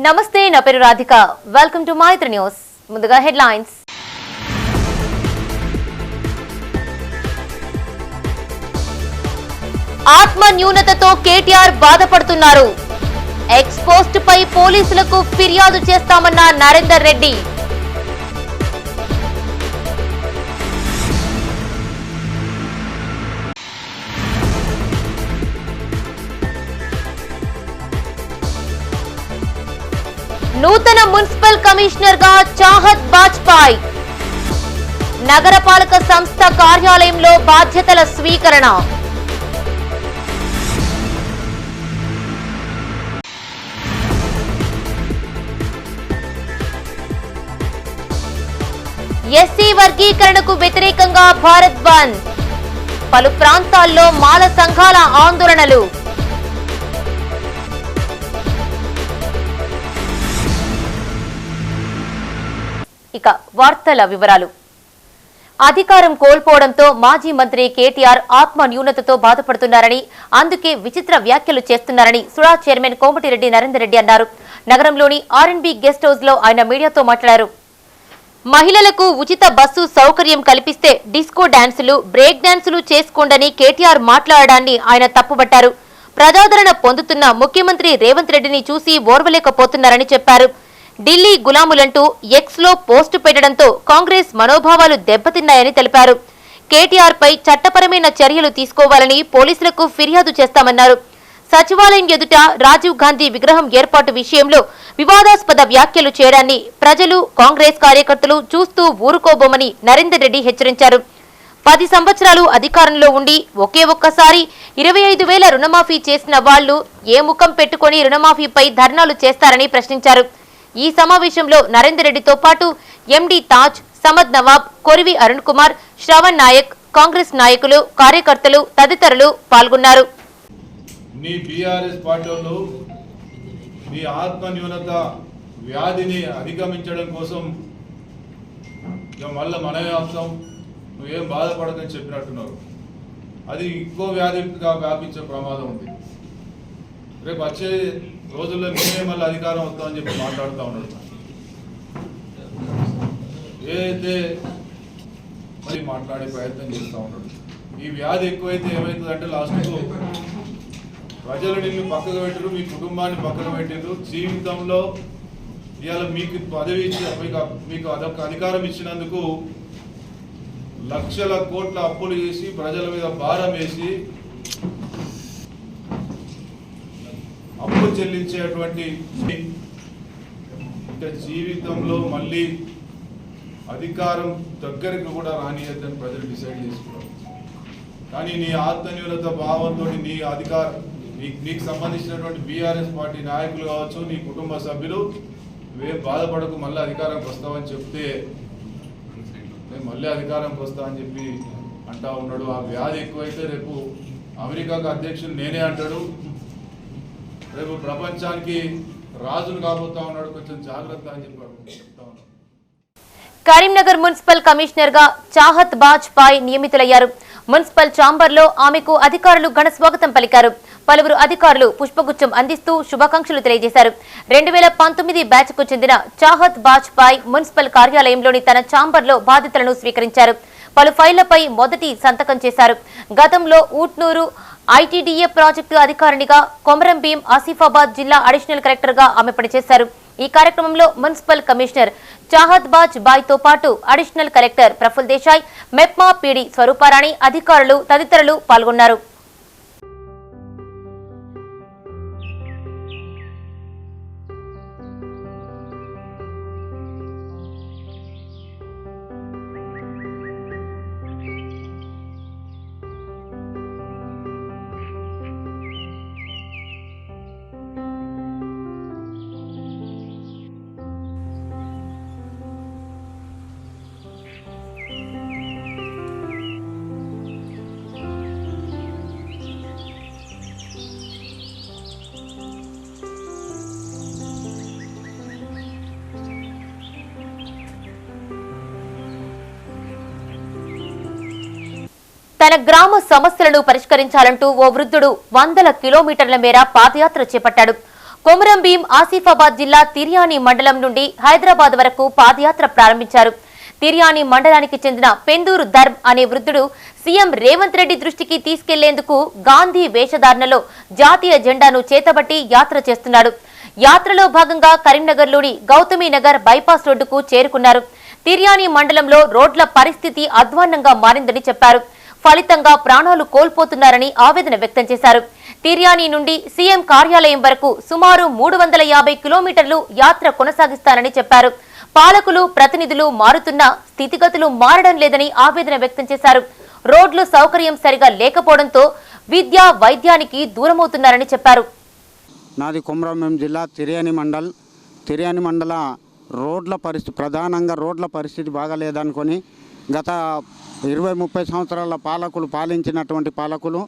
నమస్తే నా పేరు Radhika welcome to Maithri news ముందుగా హెడ్లైన్స్ ఆత్మ న్యూనతతో కేటీఆర్ బాధపడుతున్నారు ఎక్స్‌పోస్ట్ పై పోలీసులకు ఫిర్యాదు చేస్తామన్న నరేందర్ రెడ్డి నూతన మున్సిపల్ కమిషనర్ గా చాహత్ బాజ్పాయ్ నగరపాలక సంస్థ కార్యాలయంలో బాధ్యతల స్వీకరణ ఎస్సీ వర్గీకరణకు వ్యతిరేకంగా భారత్ బంద్ పలు ప్రాంతాల్లో మాల సంఘాల ఆందోళనలు ఇక వార్తల వివరాలు అధికారం కోల్పోవడంతో మాజీ మంత్రి కేటీఆర్ ఆత్మ న్యూనతతో బాధపడుతున్నారని అందుకే విచిత్ర వ్యాఖ్యలు చేస్తున్నారని సుడా చైర్మన్ కోమటిరెడ్డి నరేందర్ రెడ్డి అన్నారు. నగరంలోని ఆర్ఎండ్బి గెస్ట్ హౌస్ లో ఆయన మీడియాతో మాట్లాడారు. మహిళలకు ఉచిత బస్సు సౌకర్యం కల్పిస్తే డిస్కో డాన్సులు బ్రేక్ డాన్సులు చేసుకోండని కేటీఆర్ మాట్లాడడాన్ని ఆయన తప్పుబట్టారు. ప్రజాదరణ పొందుతున్న ముఖ్యమంత్రి రేవంత్ రెడ్డిని చూసి ఓర్వలేకపోతున్నారని చెప్పారు. ఢిల్లీ గులాములంటూ ఎక్స్ లో పోస్టు పెట్టడంతో కాంగ్రెస్ మనోభావాలు దెబ్బతిన్నాయని తెలిపారు. కేటీఆర్ పై చట్టపరమైన చర్యలు తీసుకోవాలని పోలీసులకు ఫిర్యాదు చేస్తామన్నారు. సచివాలయం ఎదుట రాజీవ్ గాంధీ విగ్రహం ఏర్పాటు విషయంలో వివాదాస్పద వ్యాఖ్యలు చేయడాన్ని ప్రజలు కాంగ్రెస్ కార్యకర్తలు చూస్తూ ఊరుకోబోమని నరేందర్ రెడ్డి హెచ్చరించారు. 10 సంవత్సరాలు అధికారంలో ఉండి ఒకే ఒక్కసారి 25,000 రుణమాఫీ చేసిన వాళ్లు ఏ ముఖం పెట్టుకుని రుణమాఫీపై ధర్నాలు చేస్తారని ప్రశ్నించారు. ఈ సమావేశంలో నరేందర్ రెడ్డితో పాటు ఎండి తాజ్, సమద్ నవాబ్, కొరివి అరుణ్ కుమార్, శ్రవణ్ నాయక్, కాంగ్రెస్ నాయకులు, కార్యకర్తలు తదితరులు పాల్గొన్నారు. నీ బీఆర్ఎస్ పార్టీలో నీ ఆత్మ న్యూనత వ్యాధిని అధిగమించడం కోసం మళ్ళీ మనమే వస్తాం, నువ్వేం బాధపడదని చెప్పినట్టున్నారు. అది ఇంకో వ్యాధిగా వ్యాపించే ప్రమాదం ఉంది. రేపు వచ్చే రోజుల్లో మేమే మళ్ళీ అధికారం వస్తామని చెప్పి మాట్లాడుతూ ఉన్నాడు. ఏదైతే మరి మాట్లాడే ప్రయత్నం చేస్తూ ఉన్నాడు. ఈ వ్యాధి ఎక్కువైతే ఏమవుతుందంటే లాస్ట్కు ప్రజలు నిన్ను పక్కకు పెట్టరు, మీ కుటుంబాన్ని పక్కకు పెట్టారు. జీవితంలో ఇవాళ మీకు పదవి ఇచ్చి మీకు అదొక అధికారం ఇచ్చినందుకు లక్షల కోట్ల అప్పులు చేసి ప్రజల మీద భారం వేసి అప్పు చెల్లించేటువంటి ఇంకా జీవితంలో మళ్ళీ అధికారం దగ్గరికి కూడా రానియద్దని ప్రజలు డిసైడ్ చేసుకున్నారు. కానీ నీ ఆత్మన్యూనత భావంతో నీ అధికారం నీకు సంబంధించినటువంటి బీఆర్ఎస్ పార్టీ నాయకులు కావచ్చు, నీ కుటుంబ సభ్యులు నువ్వేం బాధపడకు, మళ్ళీ అధికారంకి వస్తామని చెప్తే నేను మళ్ళీ అధికారంకి వస్తామని చెప్పి అంటా ఉన్నాడు. ఆ వ్యాధి ఎక్కువైతే రేపు అమెరికాకు అధ్యక్షుడు నేనే అంటాడు, రేపు ప్రపంచానికి రాజును కాబోతా ఉన్నాడు, కొంచెం జాగ్రత్త అని చెప్పి చెప్తా ఉన్నాడు. కరీంనగర్ మున్సిపల్ కమిషనర్ గా చాహత్ బాజ్పాయ్ నియమితులయ్యారు. మున్సిపల్ ఛాంబర్ లో ఆమెకు అధికారులు ఘన స్వాగతం పలికారు. పలువురు అధికారులు పుష్పగుచ్చం అందిస్తూ శుభాకాంక్షలు తెలియజేశారు. 2019 బ్యాచ్ కు చెందిన చాహత్ బాజ్పాయ్ మున్సిపల్ కార్యాలయంలోని తన ఛాంబర్ లో బాధ్యతలను స్వీకరించారు. పలు ఫైళ్లపై మొదటి సంతకం చేశారు. గతంలో ఊట్నూరు ఐటీడీఏ ప్రాజెక్టు అధికారినిగా, కొమరం భీం ఆసిఫాబాద్ జిల్లా అడిషనల్ కలెక్టర్ గా ఆమె పనిచేశారు. ఈ కార్యక్రమంలో మున్సిపల్ కమిషనర్ చాహత్ బాజ్పాయ్ తో పాటు additional collector Praful Desai, MEPMA PD Swarupa Rani, అధికారులు తదితరులు పాల్గొన్నారు. తన గ్రామ సమస్యలను పరిష్కరించాలంటూ ఓ వృద్ధుడు 100 కిలోమీటర్ల మేర పాదయాత్ర చేపట్టాడు. కొమురం భీం ఆసిఫాబాద్ జిల్లా తిర్యాని మండలం నుండి హైదరాబాద్ వరకు పాదయాత్ర ప్రారంభించారు. తిర్యాని మండలానికి చెందిన పెందూరు ధర్మ్ అనే వృద్ధుడు సీఎం రేవంత్ రెడ్డి దృష్టికి తీసుకెళ్లేందుకు గాంధీ వేషధారణలో జాతీయ జెండాను చేతబట్టి యాత్ర చేస్తున్నాడు. యాత్రలో భాగంగా కరీంనగర్లోని గౌతమి నగర్ బైపాస్ రోడ్డుకు చేరుకున్నారు. తిర్యాని మండలంలో రోడ్ల పరిస్థితి అధ్వాన్నంగా మారిందని చెప్పారు. ఫలితంగా ప్రాణాలు కోల్పోతున్నారని ఆవేదన వ్యక్తం చేశారు. తిర్యాని నుండి సీఎం కార్యాలయం వరకు సుమారు 350 కిలోమీటర్లు యాత్ర కొనసాగిస్తారని చెప్పారు. పాలకులు ప్రతినిధులు మారుతున్నా స్థితిగతులు మారడం లేదని ఆవేదన వ్యక్తం చేశారు. రోడ్లు సౌకర్యం సరిగా లేకపోవడంతో విద్య వైద్యానికి దూరమవుతున్నారని చెప్పారు. నాది కొమరం జిల్లా తిర్యాని మండల ప్రధానంగా రోడ్ల పరిస్థితి బాగాలేదనుకొని గత 20-30 సంవత్సరాల పాలించినటువంటి పాలకులు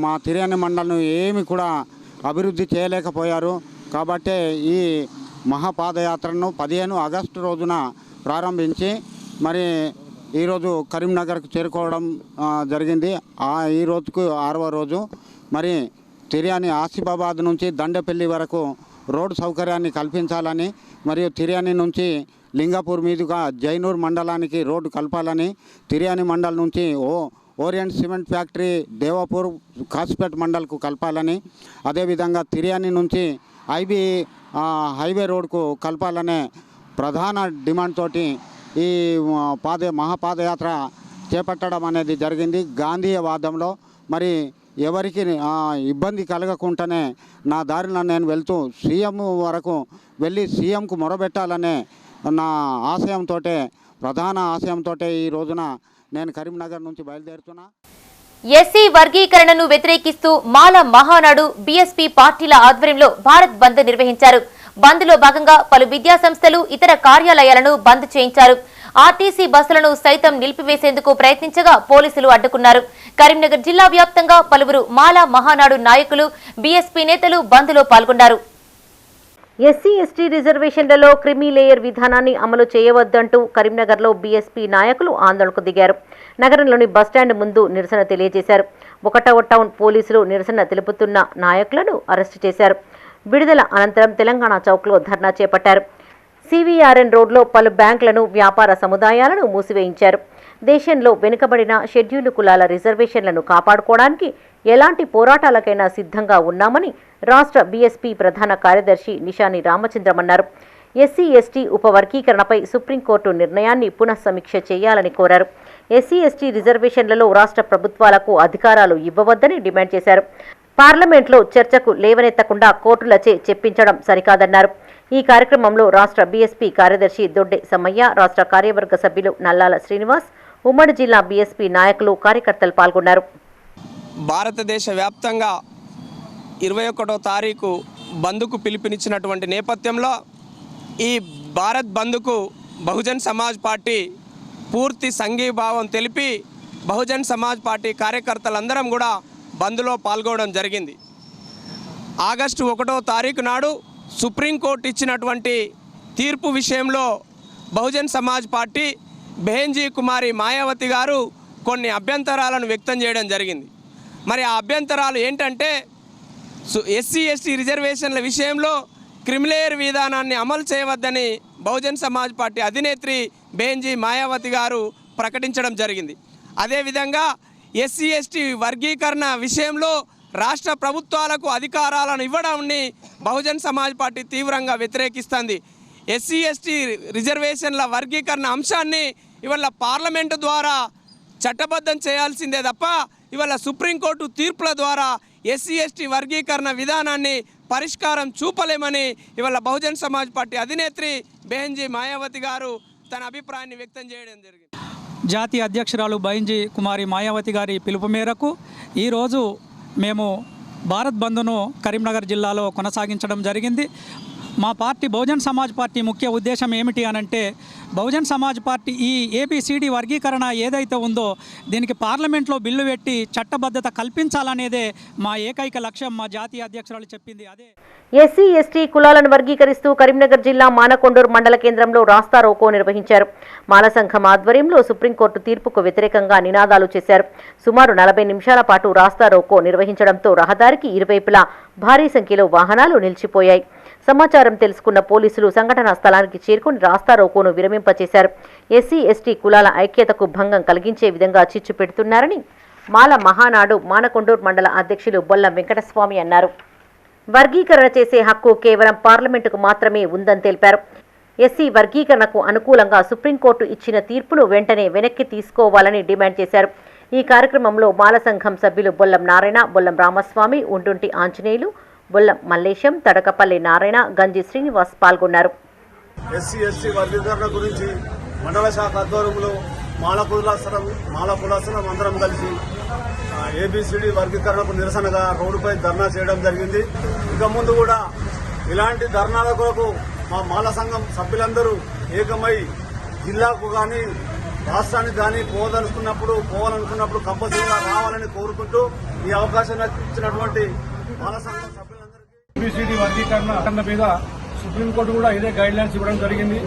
మా తిర్యాని మండలం ఏమి కూడా అభివృద్ధి చేయలేకపోయారు. కాబట్టే ఈ మహాపాదయాత్రను 15 ఆగస్టు రోజున ప్రారంభించి మరి ఈరోజు కరీంనగర్కు చేరుకోవడం జరిగింది. ఈ రోజుకు 6వ రోజు. మరి తిర్యాని ఆసిఫాబాద్ నుంచి దండపల్లి వరకు రోడ్డు సౌకర్యాన్ని కల్పించాలని, మరియు తిర్యాని నుంచి లింగాపూర్ మీదుగా జైనూర్ మండలానికి రోడ్డు కలపాలని, తిర్యాని మండలం నుంచి Orient cement factory Devapur Kasipet మండల్కు కలపాలని, అదేవిధంగా తిర్యాని నుంచి ఐబీ హైవే రోడ్కు కలపాలనే ప్రధాన డిమాండ్ తోటి ఈ మహాపాదయాత్ర చేపట్టడం అనేది జరిగింది. గాంధీయవాదంలో మరి ఎవరికి ఇబ్బంది కలగకుండానే నా దారిలో నేను వెళ్తూ సీఎం వరకు వెళ్ళి సీఎంకు మొరబెట్టాలనే నా ఆశయంతో, ప్రధాన ఆశయంతో ఈ రోజున నేను కరీంనగర్ నుంచి బయలుదేరుతున్నా. ఎస్సీ వర్గీకరణను వ్యతిరేకిస్తూ మాల మహానాడు బీఎస్పీ పార్టీల ఆధ్వర్యంలో భారత్ బంద్ నిర్వహించారు. బంద్లో భాగంగా పలు విద్యా సంస్థలు ఇతర కార్యాలయాలను బంద్ చేయించారు. ఆర్టీసీ బస్సులను సైతం నిలిపివేసేందుకు ప్రయత్నించగా పోలీసులు అడ్డుకున్నారు. కరీంనగర్ జిల్లా వ్యాప్తంగా పలువురు మాల మహానాడు నాయకులు బీఎస్పీ నేతలు బంద్లో పాల్గొన్నారు. ఎస్సీ ఎస్టీ రిజర్వేషన్లలో క్రిమీ లేయర్ విధానాన్ని అమలు చేయవద్దంటూ కరీంనగర్లో బీఎస్పీ నాయకులు ఆందోళనకు దిగారు. నగరంలోని బస్టాండ్ ముందు నిరసన తెలియజేశారు. 1వ టౌన్ పోలీసులు నిరసన తెలుపుతున్న నాయకులను అరెస్టు చేశారు. విడుదల అనంతరం తెలంగాణ చౌక్లో ధర్నా చేపట్టారు. సివిఆర్ఎన్ రోడ్లో పలు బ్యాంకులను, వ్యాపార సముదాయాలను మూసివేయించారు. దేశంలో వెనుకబడిన షెడ్యూల్డ్ కులాల రిజర్వేషన్లను కాపాడుకోవడానికి ఎలాంటి పోరాటాలకైనా సిద్ధంగా ఉన్నామని రాష్ట్ర బీఎస్పీ ప్రధాన కార్యదర్శి నిషాని రామచంద్రం అన్నారు. ఎస్సీ ఎస్టీ ఉపవర్గీకరణపై సుప్రీంకోర్టు నిర్ణయాన్ని పునఃసమీక్ష చేయాలని కోరారు. ఎస్సీ ఎస్టీ రిజర్వేషన్లలో రాష్ట్ర ప్రభుత్వాలకు అధికారాలు ఇవ్వవద్దని డిమాండ్ చేశారు. పార్లమెంట్లో చర్చకు లేవనెత్తకుండా కోర్టులచే చెప్పించడం సరికాదన్నారు. ఈ కార్యక్రమంలో రాష్ట్ర బీఎస్పీ కార్యదర్శి దొడ్డె సమ్మయ్య, రాష్ట్ర కార్యవర్గ సభ్యులు నల్లాల శ్రీనివాస్, ఉమ్మడి జిల్లా బీఎస్పీ నాయకులు, కార్యకర్తలు పాల్గొన్నారు. భారతదేశ వ్యాప్తంగా 21వ తారీఖు బంద్కు పిలుపునిచ్చినటువంటి నేపథ్యంలో ఈ భారత్ బంద్కు బహుజన్ సమాజ్ పార్టీ పూర్తి సంఘీభావం తెలిపి బహుజన్ సమాజ్ పార్టీ కార్యకర్తలందరం కూడా బంద్లో పాల్గొనడం జరిగింది. ఆగస్టు 1వ తారీఖు నాడు సుప్రీంకోర్టు ఇచ్చినటువంటి తీర్పు విషయంలో బహుజన్ సమాజ్ పార్టీ బెహెన్జీ కుమారి మాయావతి గారు కొన్ని అభ్యంతరాలను వ్యక్తం చేయడం జరిగింది. మరి ఆ అభ్యంతరాలు ఏంటంటే ఎస్సీ ఎస్టీ రిజర్వేషన్ల విషయంలో క్రిమిలేయర్ విధానాన్ని అమలు చేయవద్దని బహుజన్ సమాజ్ పార్టీ అధినేత్రి బెహెన్జీ మాయావతి గారు ప్రకటించడం జరిగింది. అదేవిధంగా ఎస్సీ ఎస్టీ వర్గీకరణ విషయంలో రాష్ట్ర ప్రభుత్వాలకు అధికారాలను ఇవ్వడాన్ని బహుజన్ సమాజ్ పార్టీ తీవ్రంగా వ్యతిరేకిస్తుంది. ఎస్సీ ఎస్టీ రిజర్వేషన్ల వర్గీకరణ అంశాన్ని ఇవాళ పార్లమెంటు ద్వారా చట్టబద్ధం చేయాల్సిందే తప్ప ఇవాళ సుప్రీంకోర్టు తీర్పుల ద్వారా ఎస్సీ ఎస్టీ వర్గీకరణ విధానాన్ని పరిష్కారం చూపలేమని ఇవాళ బహుజన్ సమాజ్ పార్టీ అధినేత్రి బెహెన్జీ మాయావతి గారు తన అభిప్రాయాన్ని వ్యక్తం చేయడం జరిగింది. జాతీయ అధ్యక్షురాలు బెహెన్జీ కుమారి మాయావతి గారి పిలుపు మేరకు ఈరోజు మేము భారత్ బంద్ను కరీంనగర్ జిల్లాలో కొనసాగించడం జరిగింది. మా పార్టీ బహుజన్ సమాజ్ పార్టీ ముఖ్య ఉద్దేశం ఏమిటి అనంటే బహుజన్ సమాజ్ పార్టీ ఈ ఏబిసిడి వర్గీకరణ ఏదైతే ఉందో దీనికి పార్లమెంట్లో బిల్లు పెట్టి చట్టబద్ధత కల్పించాలనేదే మా ఏకైక లక్ష్యం. మా జాతీయ అధ్యక్షురాలు చెప్పింది అదే. ఎస్సీ ఎస్టీ కులాలను వర్గీకరిస్తూ కరీంనగర్ జిల్లా మానకొండూరు మండల కేంద్రంలో రాస్తా రోకో నిర్వహించారు. మాల సంఘం ఆధ్వర్యంలో సుప్రీంకోర్టు తీర్పుకు వ్యతిరేకంగా నినాదాలు చేశారు. సుమారు 40 నిమిషాల పాటు రాస్తా రోకో నిర్వహించడంతో రహదారికి ఇరువైపులా భారీ సంఖ్యలో వాహనాలు నిలిచిపోయాయి. సమాచారం తెలుసుకున్న పోలీసులు సంఘటనా స్థలానికి చేరుకుని రాస్తా రోకోను విరమింపచేశారు. ఎస్సీ ఎస్టీ కులాల ఐక్యతకు భంగం కలిగించే విధంగా చిచ్చు పెడుతున్నారని మాల మహానాడు మానకొండూరు మండల అధ్యక్షులు బొల్లం వెంకటస్వామి అన్నారు. వర్గీకరణ చేసే హక్కు కేవలం పార్లమెంటుకు మాత్రమే ఉందని తెలిపారు. ఎస్సీ వర్గీకరణకు అనుకూలంగా సుప్రీంకోర్టు ఇచ్చిన తీర్పును వెంటనే వెనక్కి తీసుకోవాలని డిమాండ్ చేశారు. ఈ కార్యక్రమంలో మాల సంఘం సభ్యులు బొల్లం నారాయణ, బొల్లం రామస్వామి, ఉంటుంటి ఆంజనేయులు, బొల్లం మల్లేశం, తడకపల్లి నారాయణ, గంజి శ్రీనివాస్ పాల్గొన్నారు. ఎస్సీ ఎస్టీ వర్గీకరణ గురించి మండల శాఖ ఆధ్వర్యంలో మాల కులాసనం అందరం కలిసి ఏబిసిడి వర్గీకరణకు నిరసనగా రోడ్డుపై ధర్నా చేయడం జరిగింది. ఇక ముందు కూడా ఇలాంటి ధర్నాల కొరకు మా మాల సంఘం సభ్యులందరూ ఏకమై జిల్లాకు కానీ రాష్ట్రానికి కానీ పోవాలనుకున్నప్పుడు కంపల్సరీగా రావాలని కోరుకుంటూ ఈ అవకాశం ఇచ్చినటువంటి మాల సంఘం సభ్యులందరికీ ఏబిసిడి వర్గీకరణ మీద సుప్రీంకోర్టు కూడా ఇదే గైడ్ లైన్స్ ఇవ్వడం జరిగింది.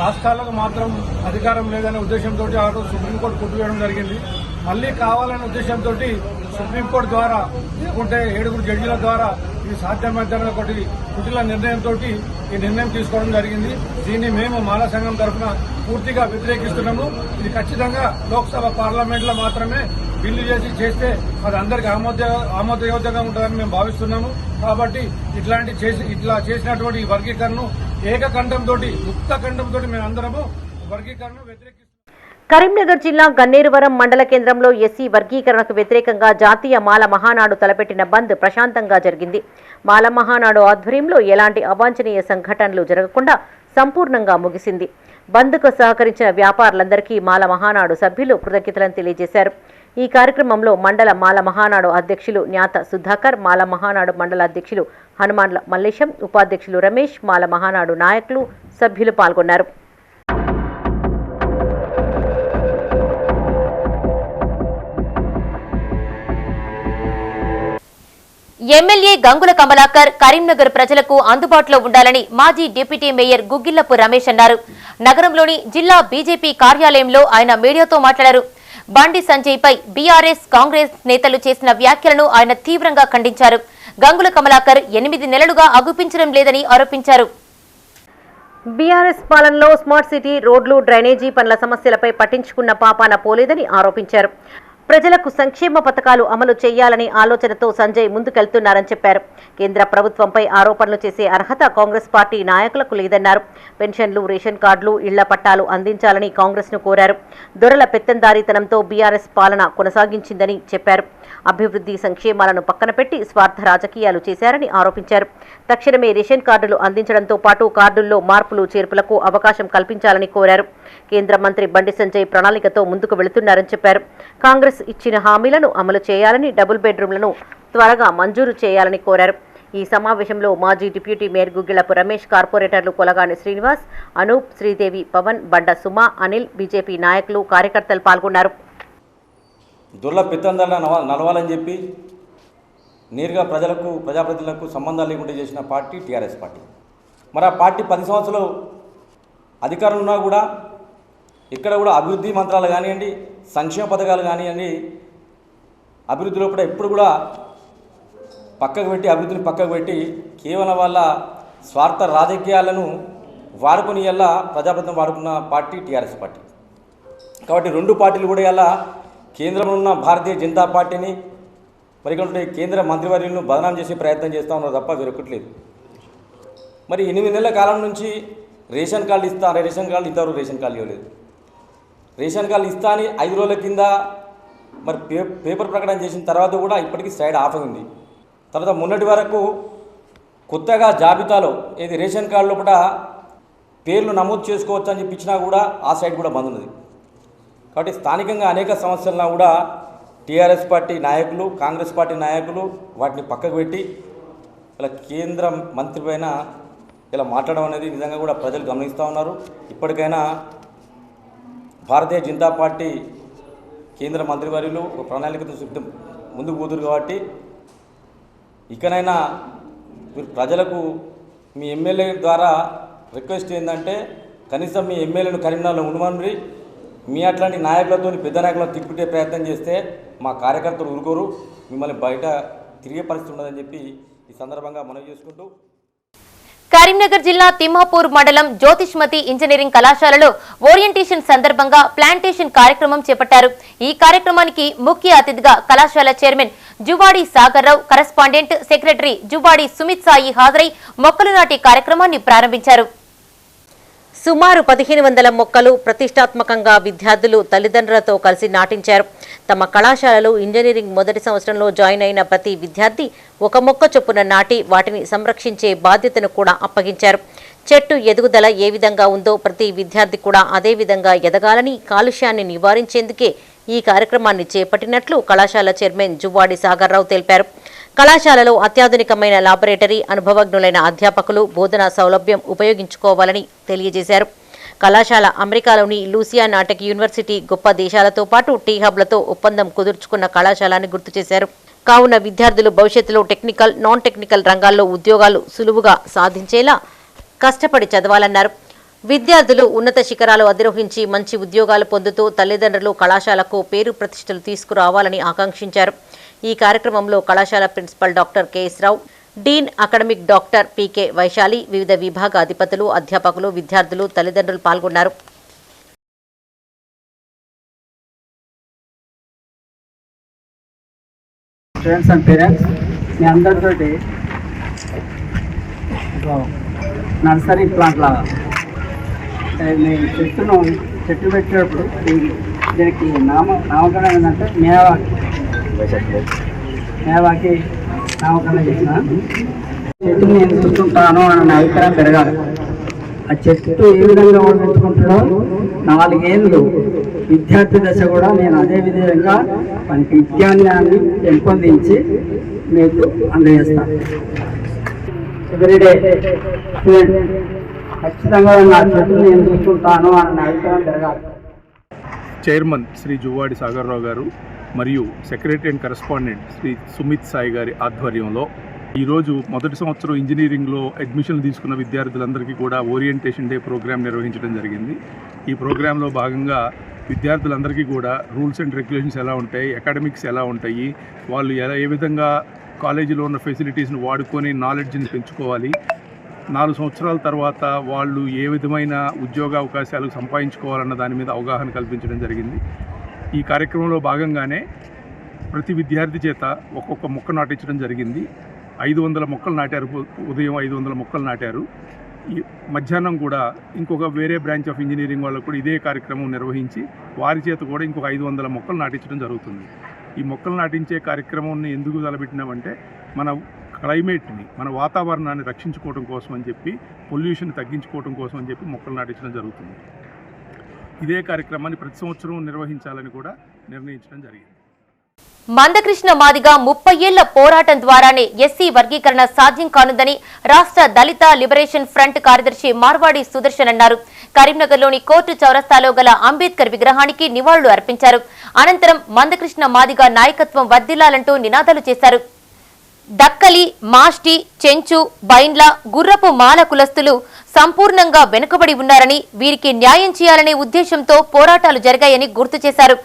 రాష్ట్రాలకు మాత్రం అధికారం లేదనే ఉద్దేశంతో ఆ రోజు సుప్రీంకోర్టు కొట్టువేయడం జరిగింది. మళ్లీ కావాలనే ఉద్దేశంతో సుప్రీంకోర్టు ద్వారా లేకుంటే 7 జడ్జీల ద్వారా ఇది సాధ్యమైందన్న ఒకటి కుటిల నిర్ణయంతో ఈ నిర్ణయం తీసుకోవడం జరిగింది. దీన్ని మేము మాల సంఘం తరఫున పూర్తిగా వ్యతిరేకిస్తున్నాము. ఇది ఖచ్చితంగా లోక్సభ పార్లమెంట్ లో మాత్రమే బిల్లు చేస్తే అది అందరికీ ఆమోదయోగ్యంగా ఉంటుందని మేము భావిస్తున్నాము. కాబట్టి ఇట్లా చేసినటువంటి ఈ వర్గీకరణను ఏకకంఠంతో ముక్తకంఠంతో మేము అందరము వర్గీకరణను వ్యతిరేకిస్తున్నాము. కరీంనగర్ జిల్లా గన్నేరువరం మండల కేంద్రంలో ఎస్సీ వర్గీకరణకు వ్యతిరేకంగా జాతీయ మాల మహానాడు తలపెట్టిన బంద్ ప్రశాంతంగా జరిగింది. మాల మహానాడు ఆధ్వర్యంలో ఎలాంటి అవాంఛనీయ సంఘటనలు జరగకుండా సంపూర్ణంగా ముగిసింది. బంద్కు సహకరించిన వ్యాపారులందరికీ మాల మహానాడు సభ్యులు కృతజ్ఞతలను తెలియజేశారు. ఈ కార్యక్రమంలో మండల మాల మహానాడు అధ్యక్షులు న్యాత సుధాకర్, మాల మహానాడు మండల అధ్యక్షులు హనుమాన్ల మల్లేశం, ఉపాధ్యక్షులు రమేష్, మాల మహానాడు నాయకులు, సభ్యులు పాల్గొన్నారు. ఎమ్మెల్యే గంగుల కమలాకర్ కరీంనగర్ ప్రజలకు అందుబాటులో ఉండాలని మాజీ డిప్యూటీ మేయర్ గుగ్గిల్లపు రమేష్ అన్నారు. నగరంలోని జిల్లా బీజేపీ కార్యాలయంలో ఆయన మీడియాతో మాట్లాడారు. బండి సంజయ్ పై బీఆర్ఎస్, కాంగ్రెస్ నేతలు చేసిన వ్యాఖ్యలను ఆయన తీవ్రంగా ఖండించారు. గంగుల కమలాకర్ 8 నెలలుగా అగుపించడం లేదని ఆరోపించారు. బీఆర్ఎస్ పాలనలో స్మార్ట్ సిటీ, రోడ్లు, డ్రైనేజీ పనుల సమస్యలపై పట్టించుకున్న పాపాన పోలేదని ఆరోపించారు. ప్రజలకు సంక్షేమ పథకాలు అమలు చేయాలని ఆలోచనతో సంజయ్ ముందుకెళ్తున్నారని చెప్పారు. కేంద్ర ప్రభుత్వంపై ఆరోపణలు చేసే అర్హత కాంగ్రెస్ పార్టీ నాయకులకు లేదన్నారు. పెన్షన్లు, రేషన్ కార్డులు, ఇళ్ల పట్టాలు అందించాలని కాంగ్రెస్ను కోరారు. దొరల పెత్తందారీతనంతో బీఆర్ఎస్ పాలన కొనసాగించిందని చెప్పారు. అభివృద్ధి సంక్షేమాలను పక్కన పెట్టి స్వార్థ రాజకీయాలు చేశారని ఆరోపించారు. తక్షణమే రేషన్ కార్డులు అందించడంతో పాటు కార్డుల్లో మార్పులు చేర్పులకు అవకాశం కల్పించాలని కోరారు. కేంద్ర మంత్రి బండి సంజయ్ ప్రణాళికతో ముందుకు వెళుతున్నారని చెప్పారు. కాంగ్రెస్ ఇచ్చిన హామీలను అమలు చేయాలని, డబుల్ బెడ్రూమ్లను త్వరగా మంజూరు చేయాలని కోరారు. ఈ సమావేశంలో మాజీ డిప్యూటీ మేయర్ గుగ్గిలపు రమేష్, కార్పొరేటర్లు కొలగాని శ్రీనివాస్, అనూప్, శ్రీదేవి, పవన్, బండ సుమ, అనిల్, బీజేపీ నాయకులు, కార్యకర్తలు పాల్గొన్నారు. దుర్ల పెత్తందాల నలవాలని చెప్పి నేరుగా ప్రజాప్రతినిధులకు సంబంధాలు లేకుండా చేసిన పార్టీ టీఆర్ఎస్ పార్టీ. మరి ఆ పార్టీ 10 సంవత్సరాలు అధికారంలో ఉన్నా కూడా ఇక్కడ కూడా అభివృద్ధి మంత్రాలు కానివ్వండి, సంక్షేమ పథకాలు కానివ్వండి, అభివృద్ధిలో కూడా ఎప్పుడు కూడా అభివృద్ధిని పక్కకు పెట్టి కేవలం వాళ్ళ స్వార్థ రాజకీయాలను వాడుకొని ఇలా ప్రజాప్రతినిధులు వాడుకున్న పార్టీ టీఆర్ఎస్ పార్టీ. కాబట్టి 2 పార్టీలు కూడా ఇలా కేంద్రంలో ఉన్న భారతీయ జనతా పార్టీని మరి ఇక్కడ కేంద్ర మంత్రివర్యులను బదనాం చేసే ప్రయత్నం చేస్తూ ఉన్నారు తప్ప వేరొకటి లేదు. మరి 8 నెలల కాలం నుంచి రేషన్ కార్డు ఇంతవరకు రేషన్ కార్డు ఇవ్వలేదు. రేషన్ కార్డు ఇస్తా అని 5 రోజుల కింద మరి పేపర్ ప్రకటన చేసిన తర్వాత కూడా ఇప్పటికీ సైడ్ ఆఫ్ ఉంది. తర్వాత మొన్నటి వరకు కొత్తగా జాబితాలో ఏది రేషన్ కార్డు లోపల పేర్లు నమోదు చేసుకోవచ్చు అని చెప్పి ఇచ్చినా కూడా ఆ సైడ్ కూడా బంద్ ఉన్నది. కాబట్టి స్థానికంగా అనేక సమస్యలను కూడా టీఆర్ఎస్ పార్టీ నాయకులు, కాంగ్రెస్ పార్టీ నాయకులు వాటిని పక్కకు పెట్టి ఇలా కేంద్ర మంత్రి పైన ఇలా మాట్లాడడం అనేది నిజంగా కూడా ప్రజలు గమనిస్తూ ఉన్నారు. ఇప్పటికైనా భారతీయ జనతా పార్టీ కేంద్ర మంత్రివర్యులు ఒక ప్రణాళికతో సిద్ధం ముందుకు పోతున్నారు కాబట్టి ఇకనైనా మీరు ప్రజలకు మీ ఎమ్మెల్యే ద్వారా రిక్వెస్ట్ ఏంటంటే కనీసం మీ ఎమ్మెల్యేను కరీంనగర్లో ఉండమని మీ అట్లాంటి నాయకులతో పెద్ద నాయకులను తిప్పిట్టే ప్రయత్నం చేస్తే మా కార్యకర్తలు ఊరుకోరు, మిమ్మల్ని బయట తిరిగే పరిస్థితి ఉండదని చెప్పి ఈ సందర్భంగా మనవి చేసుకుంటూ కరీంనగర్ జిల్లా తిమ్మాపూర్ మండలం జ్యోతిష్మతి ఇంజనీరింగ్ కళాశాలలో ఓరియంటేషన్ సందర్భంగా ప్లాంటేషన్ కార్యక్రమం చేపట్టారు. ఈ కార్యక్రమానికి ముఖ్య అతిథిగా కళాశాల చైర్మన్ జువాడి సాగర్ రావు, కరెస్పాండెంట్ సెక్రటరీ జువాడి సుమిత్ సాయి హాజరై మొక్కలు నాటే కార్యక్రమాన్ని ప్రారంభించారు. సుమారు 1500 మొక్కలు ప్రతిష్టాత్మకంగా విద్యార్థులు తల్లిదండ్రులతో కలిసి నాటించారు. తమ కళాశాలలో ఇంజనీరింగ్ మొదటి సంవత్సరంలో జాయిన్ అయిన ప్రతి విద్యార్థి ఒక మొక్క చొప్పున నాటి వాటిని సంరక్షించే బాధ్యతను కూడా అప్పగించారు. చెట్టు ఎదుగుదల ఏ విధంగా ఉందో ప్రతి విద్యార్థి కూడా అదే విధంగా ఎదగాలని, కాలుష్యాన్ని నివారించేందుకే ఈ కార్యక్రమాన్ని చేపట్టినట్లు కళాశాల చైర్మన్ జువ్వాడి సాగర్ రావు తెలిపారు. కళాశాలలో అత్యాధునికమైన లాబొరేటరీ, అనుభవజ్ఞులైన అధ్యాపకులు, బోధనా సౌలభ్యం ఉపయోగించుకోవాలని తెలియజేశారు. కళాశాల అమెరికాలోని లూసియా నాటక్ యూనివర్సిటీ గొప్ప దేశాలతో పాటు టీ హబ్లతో ఒప్పందం కుదుర్చుకున్న కళాశాలని గుర్తు చేశారు. కావున విద్యార్థులు భవిష్యత్తులో టెక్నికల్, నాన్ టెక్నికల్ రంగాల్లో ఉద్యోగాలు సులువుగా సాధించేలా కష్టపడి చదవాలన్నారు. విద్యార్థులు ఉన్నత శిఖరాలు అధిరోహించి మంచి ఉద్యోగాలు పొందుతూ తల్లిదండ్రులు కళాశాలకు పేరు ప్రతిష్టలు తీసుకురావాలని ఆకాంక్షించారు. ఈ కార్యక్రమంలో కళాశాల principal doctor KS Rao, dean academic doctor PK Vaishali, వివిధ విభాగ అధిపతులు, అధ్యాపకులు, విద్యార్థులు, తల్లిదండ్రులు పాల్గొన్నారు. స్టూడెంట్స్ అండ్ పేరెంట్స్, మీ అందరితోటి నర్సరీ ప్లాంట్ లాగా మేము చెట్టు పెట్టేటప్పుడు దీనికి నామకరణం ఏంటంటే మేవాకి నామకరణం చేసిన చెట్టుని నేను చూస్తుంటాను అన్న అభిప్రాయం పెరగాలి. ఆ చెట్టు ఏ విధంగా పెట్టుకుంటాడో 4 ఏళ్ళు విద్యార్థి దశ కూడా నేను అదే విధంగా మనకి విజ్ఞానాన్ని పెంపొందించి మీకు అందజేస్తాను. ఎవ్రీడే స్టూడెంట్ ఖచ్చితంగా నా చెట్టుని నేను చూస్తుంటాను అన్న అభిప్రాయం పెరగాలి. చైర్మన్ శ్రీ జువ్వాడి సాగర్ రావు గారు మరియు secretary and correspondent Shri Sumith Sai గారి ఆధ్వర్యంలో ఈరోజు మొదటి సంవత్సరం ఇంజనీరింగ్లో అడ్మిషన్లు తీసుకున్న విద్యార్థులందరికీ కూడా ఓరియంటేషన్ డే ప్రోగ్రాం నిర్వహించడం జరిగింది. ఈ ప్రోగ్రాంలో భాగంగా విద్యార్థులందరికీ కూడా రూల్స్ అండ్ రెగ్యులేషన్స్ ఎలా ఉంటాయి, అకాడమిక్స్ ఎలా ఉంటాయి, వాళ్ళు ఏ విధంగా కాలేజీలో ఉన్న ఫెసిలిటీస్ని వాడుకొని నాలెడ్జ్ని పెంచుకోవాలి, 4 సంవత్సరాల తర్వాత వాళ్ళు ఏ విధమైన ఉద్యోగ అవకాశాలు సంపాదించుకోవాలన్న దాని మీద అవగాహన కల్పించడం జరిగింది. ఈ కార్యక్రమంలో భాగంగానే ప్రతి విద్యార్థి చేత ఒక్కొక్క మొక్క నాటించడం జరిగింది. 500 మొక్కలు నాటారు. ఉదయం 500 మొక్కలు నాటారు. ఈ మధ్యాహ్నం కూడా ఇంకొక వేరే బ్రాంచ్ ఆఫ్ ఇంజనీరింగ్ వాళ్ళకు కూడా ఇదే కార్యక్రమం నిర్వహించి వారి చేత కూడా ఇంకొక 500 మొక్కలు నాటించడం జరుగుతుంది. ఈ మొక్కలు నాటించే కార్యక్రమాన్ని ఎందుకు తలపెట్టినామంటే మన క్లైమేట్ని, మన వాతావరణాన్ని రక్షించుకోవడం కోసం అని చెప్పి, పొల్యూషన్ తగ్గించుకోవడం కోసం అని చెప్పి మొక్కలు నాటించడం జరుగుతుంది. ఇదే కార్యక్రమాన్ని ప్రతి సంవత్సరం నిర్వహించాలని కూడా నిర్ణయించడం జరిగింది. మందకృష్ణ మాదిగ 30 ఏళ్ల పోరాటం ద్వారానే ఎస్సీ వర్గీకరణ సాధ్యం కానుందని రాష్ట్ర దళిత లిబరేషన్ ఫ్రంట్ కార్యదర్శి మార్వాడి సుదర్శన్ అన్నారు. కరీంనగర్లోని కోర్టు చౌరస్తాలో గల అంబేద్కర్ విగ్రహానికి నివాళులు అర్పించారు. అనంతరం మందకృష్ణ మాదిగ నాయకత్వం వర్ధిల్లాలంటూ నినాదాలు చేశారు. దక్కలి, మాష్టి, చెంచు, బైండ్ల, గుర్రపు మాల కులస్తులు సంపూర్ణంగా వెనుకబడి ఉన్నారని, వీరికి న్యాయం చేయాలనే ఉద్దేశంతో పోరాటాలు జరిగాయని గుర్తు చేశారు.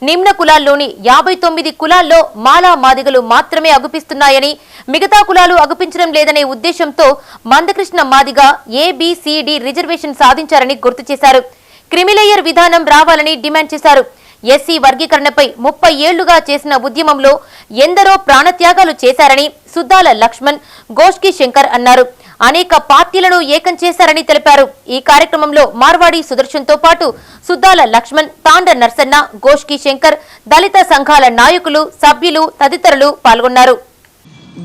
నిమ్న కులాల్లోని 59 కులాల్లో మాలా మాదిగలు మాత్రమే అగుపిస్తున్నాయని, మిగతా కులాలు అగుపించడం లేదనే ఉద్దేశంతో మందకృష్ణ మాదిగ ఏబిసిడి రిజర్వేషన్ సాధించారని గుర్తు చేశారు. క్రిమిలేయర్ విధానం రావాలని డిమాండ్ చేశారు. ఎస్సీ వర్గీకరణపై 30 ఏళ్లుగా చేసిన ఉద్యమంలో ఎందరో ప్రాణత్యాగాలు చేశారని సుద్దాల లక్ష్మణ్, గోష్కి శంకర్ అన్నారు. అనేక పార్టీలను ఏకం చేశారని తెలిపారు. ఈ కార్యక్రమంలో మార్వాడి సుదర్శన్తో పాటు సుద్దాల లక్ష్మణ్, తాండ నర్సన్న, గోష్కి శంకర్, దళిత సంఘాల నాయకులు, సభ్యులు తదితరులు పాల్గొన్నారు.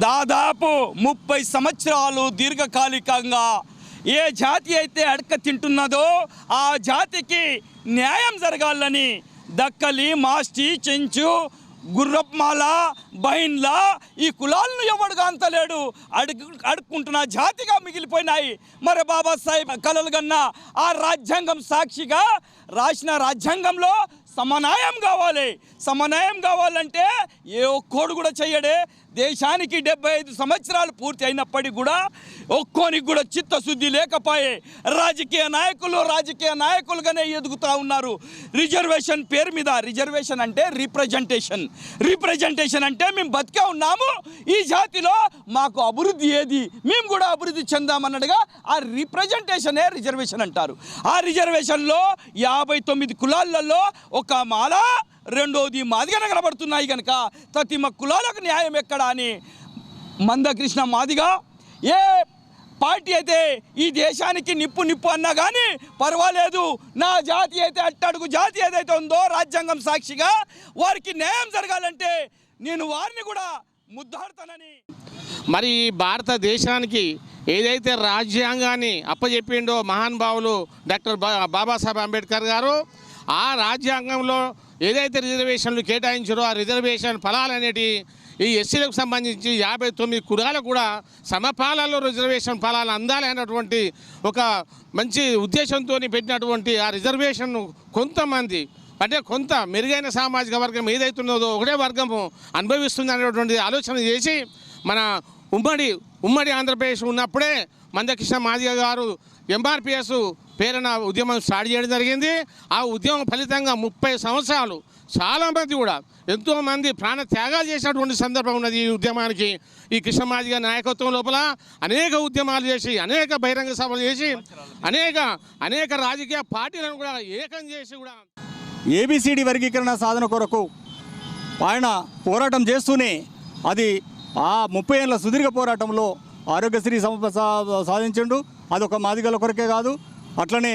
దాదాపు 30 సంవత్సరాలు దీర్ఘకాలికంగా ఏ జాతి అయితే అడక తింటున్నదో ఆ జాతికి న్యాయం జరగాలని దక్కలి, మాష్టి, చెంచు, గుర్రప్మాల బైన్ల ఈ కులాలను ఎవడుగా అంతలేడు అడుక్కుంటున్న జాతిగా మిగిలిపోయినాయి. మరి బాబాసాహెబ్ కలలు కన్నా ఆ రాజ్యాంగం సాక్షిగా రాసిన రాజ్యాంగంలో సమన్వయం కావాలి. సమన్వయం కావాలంటే ఏ ఒక్కోడు కూడా చెయ్యడే. దేశానికి 75 సంవత్సరాలు పూర్తి అయినప్పటికీ కూడా ఒక్కోనికి కూడా చిత్తశుద్ధి లేకపోయే రాజకీయ నాయకులుగానే ఎదుగుతూ ఉన్నారు. రిజర్వేషన్ పేరు మీద. రిజర్వేషన్ అంటే రిప్రజెంటేషన్ అంటే మేము బతికే ఉన్నాము ఈ జాతిలో, మాకు అభివృద్ధి ఏది, మేము కూడా అభివృద్ధి చెందామన్నట్టుగా ఆ రిప్రజెంటేషనే రిజర్వేషన్ అంటారు. ఆ రిజర్వేషన్లో 59 కులాలలో ఒక మాల, రెండోది మాదిగన కనబడుతున్నాయి కనుక తతిమ కులాలకు న్యాయం ఎక్కడ అని మందకృష్ణ మాదిగా ఏ పార్టీ అయితే ఈ దేశానికి నిప్పు అన్నా కానీ పర్వాలేదు, నా జాతి అయితే అట్టడుగు జాతి ఏదైతే ఉందో రాజ్యాంగం సాక్షిగా వారికి న్యాయం జరగాలంటే నేను వారిని కూడా ముద్దాడుతానని. మరి భారతదేశానికి ఏదైతే రాజ్యాంగాన్ని అప్పచెప్పిండో మహానుభావులు డాక్టర్ బాబాసాహెబ్ అంబేద్కర్ గారు, ఆ రాజ్యాంగంలో ఏదైతే రిజర్వేషన్లు కేటాయించారో ఆ రిజర్వేషన్ ఫలాలు అనేటి ఈ ఎస్సీలకు సంబంధించి 59 కులాలకు కూడా సమపాలలో రిజర్వేషన్ ఫలాలు అందాలి అనేటువంటి ఒక మంచి ఉద్దేశంతో పెట్టినటువంటి ఆ రిజర్వేషన్ను కొంతమంది అంటే కొంత మెరుగైన సామాజిక వర్గం ఏదైతున్నదో ఒకటే వర్గము అనుభవిస్తుంది అనేటువంటి ఆలోచన చేసి మన ఉమ్మడి ఆంధ్రప్రదేశ్ ఉన్నప్పుడే మందకృష్ణ మాదిగ గారు ఎంఆర్పిఎస్ పేరున ఉద్యమం స్టార్ట్ చేయడం జరిగింది. ఆ ఉద్యమం ఫలితంగా 30 సంవత్సరాలు చాలామంది కూడా ఎంతోమంది ప్రాణ త్యాగాలు చేసినటువంటి సందర్భం ఉన్నది. ఈ ఉద్యమానికి ఈ కృష్ణ మాదిగ నాయకత్వం లోపల అనేక ఉద్యమాలు చేసి, అనేక బహిరంగ సభలు చేసి, అనేక రాజకీయ పార్టీలను కూడా ఏకం చేసి కూడా ఏబిసిడి వర్గీకరణ సాధన కొరకు ఆయన పోరాటం చేస్తూనే అది ఆ 30 ఏళ్ళ సుదీర్ఘ పోరాటంలో ఆరోగ్యశ్రీ సాధించిండు. అదొక మాదిగల కొరకే కాదు, అట్లనే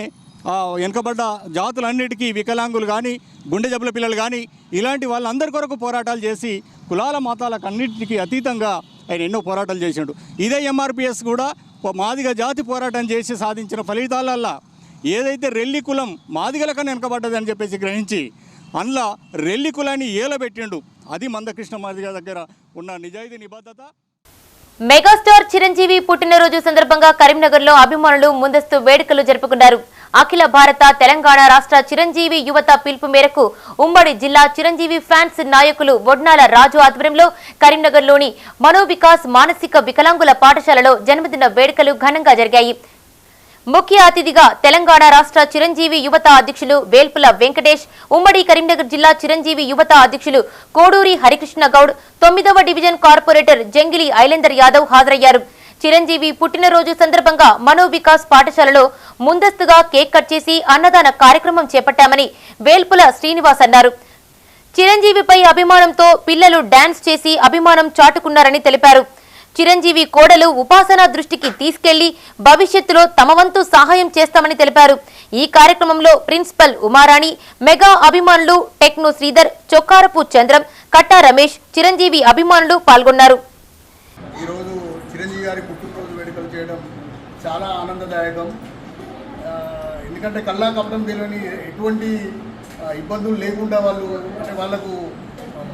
వెనుకబడ్డ జాతులన్నిటికీ వికలాంగులు కానీ, గుండె జబ్బుల పిల్లలు కానీ ఇలాంటి వాళ్ళందరి కొరకు పోరాటాలు చేసి కులాల మతాలకు అన్నింటికి అతీతంగా ఆయన ఎన్నో పోరాటాలు చేసిండు. ఇదే ఎంఆర్పిఎస్ కూడా మాదిగ జాతి పోరాటం చేసి సాధించిన ఫలితాలల్లా ఏదైతే రెల్లి కులం మాదిగల కన్నా వెనుకబడ్డది అని చెప్పేసి గ్రహించి అందులో రెల్లి కులాన్ని ఏలబెట్టిండు. అది మందకృష్ణ మాదిగ దగ్గర ఉన్న నిజాయితీ నిబద్ధత. మెగాస్టార్ చిరంజీవి పుట్టినరోజు సందర్భంగా కరీంనగర్లో అభిమానులు ముందస్తు వేడుకలు జరుపుకున్నారు. అఖిల భారత తెలంగాణ రాష్ట్ర చిరంజీవి యువత పిలుపు మేరకు ఉమ్మడి జిల్లా చిరంజీవి ఫ్యాన్స్ నాయకులు వడ్నాల రాజు ఆధ్వర్యంలో కరీంనగర్లోని మనోవికాస్ మానసిక వికలాంగుల పాఠశాలలో జన్మదిన వేడుకలు ఘనంగా జరిగాయి. ముఖ్య అతిథిగా తెలంగాణ రాష్ట్ర చిరంజీవి యువత అధ్యక్షులు వేల్పుల వెంకటేష్, ఉమ్మడి కరీంనగర్ జిల్లా చిరంజీవి యువత అధ్యక్షులు కోడూరి హరికృష్ణ గౌడ్, 9వ డివిజన్ కార్పొరేటర్ జంగిలి ఐలేందర్ యాదవ్ హాజరయ్యారు. చిరంజీవి పుట్టినరోజు సందర్భంగా మనోవికాస్ పాఠశాలలో ముందస్తుగా కేక్ కట్ చేసి అన్నదాన కార్యక్రమం చేపట్టామని వేల్పుల శ్రీనివాస్ అన్నారు. చిరంజీవిపై అభిమానంతో పిల్లలు డాన్స్ చేసి అభిమానం చాటుకున్నారని తెలిపారు. చిరంజీవి కోడలు ఉపాసన దృష్టికి తీసుకెళ్లి భవిష్యత్తులో తమ వంతు సహాయం చేస్తామని తెలిపారు. ఈ కార్యక్రమంలో ప్రిన్సిపల్ ఉమారాణి, మెగా అభిమానులు టెక్నో శ్రీధర్, చొక్కారపు చంద్రం, కట్టా రమేష్, చిరంజీవి అభిమానులు పాల్గొన్నారు. ఈరోజు చిరంజీవి గారి పుట్టినరోజు వేడుకలు చేయడం చాలా ఆనందదాయకం. ఎందుకంటే కల్లా కపటం తెలియని ఎటువంటి ఇబ్బందులు లేకుండా వాళ్ళు అంటే వాళ్ళకు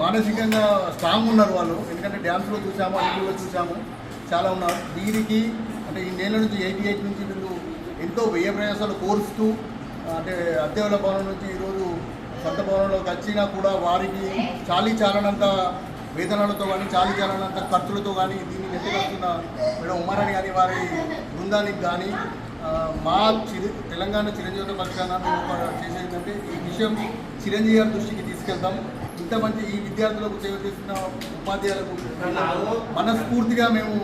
మానసికంగా స్ట్రాంగ్ ఉన్నారు వాళ్ళు. ఎందుకంటే డ్యాన్స్లో చూసాము, అన్నిలో చూసాము, చాలా ఉన్నారు. వీరికి అంటే ఈ నెల నుంచి 88 నుంచి వీళ్ళు ఎంతో వ్యయ ప్రయాసాలు కోరుస్తూ అంటే అద్దెల భవనం నుంచి ఈరోజు సొంత భవనంలోకి వచ్చినా కూడా వారికి చాలనంత వేతనాలతో కానీ చాలనంత ఖర్చులతో కానీ దీన్ని నెట్టుకొస్తున్న మేడం ఉమారాణి కానీ వారి బృందానికి కానీ మా తెలంగాణ చిరంజీవి పక్షాన మేము చేసేదంటే ఈ విషయం చిరంజీవి గారి దృష్టికి తీసుకెళ్తాం. ఇంత మంచి ఈ విద్యార్థులకు సేవ చేస్తున్న ఉపాధ్యాయులకు మనస్ఫూర్తిగా మేము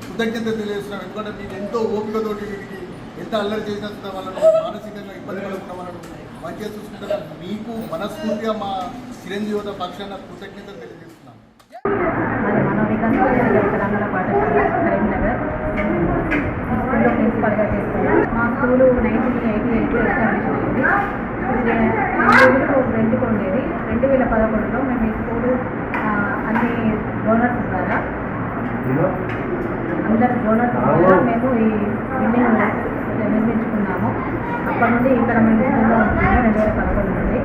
కృతజ్ఞత తెలియజేస్తున్నాం. ఎందుకంటే మీరు ఎంతో ఓపికతోటి వీరికి ఎంత అల్లరి చేసినంత వాళ్ళను మానసికంగా ఇబ్బంది పడుతున్న వాళ్ళను మంచిగా చూసుకుంటున్న మీకు మనస్ఫూర్తిగా మా చిరంజీవి పక్షాన కృతజ్ఞత తెలియజేస్తున్నాం. స్కూల్లో ప్రిన్సిపల్గా చేస్తున్నాను. మా స్కూలు 1988 ఎస్టాబ్లిష్ అయింది. రెండుకు ఉండేది. 2011లో మేము ఈ స్కూలు అన్ని డోనర్స్ ద్వారా అందరు డోనర్స్ ద్వారా మేము ఈ బిల్డింగ్ నిర్మించుకున్నాము. అప్పటి నుండి ఇక్కడ మేము స్కూల్లో ఉంటున్నాము. 2011 నుండి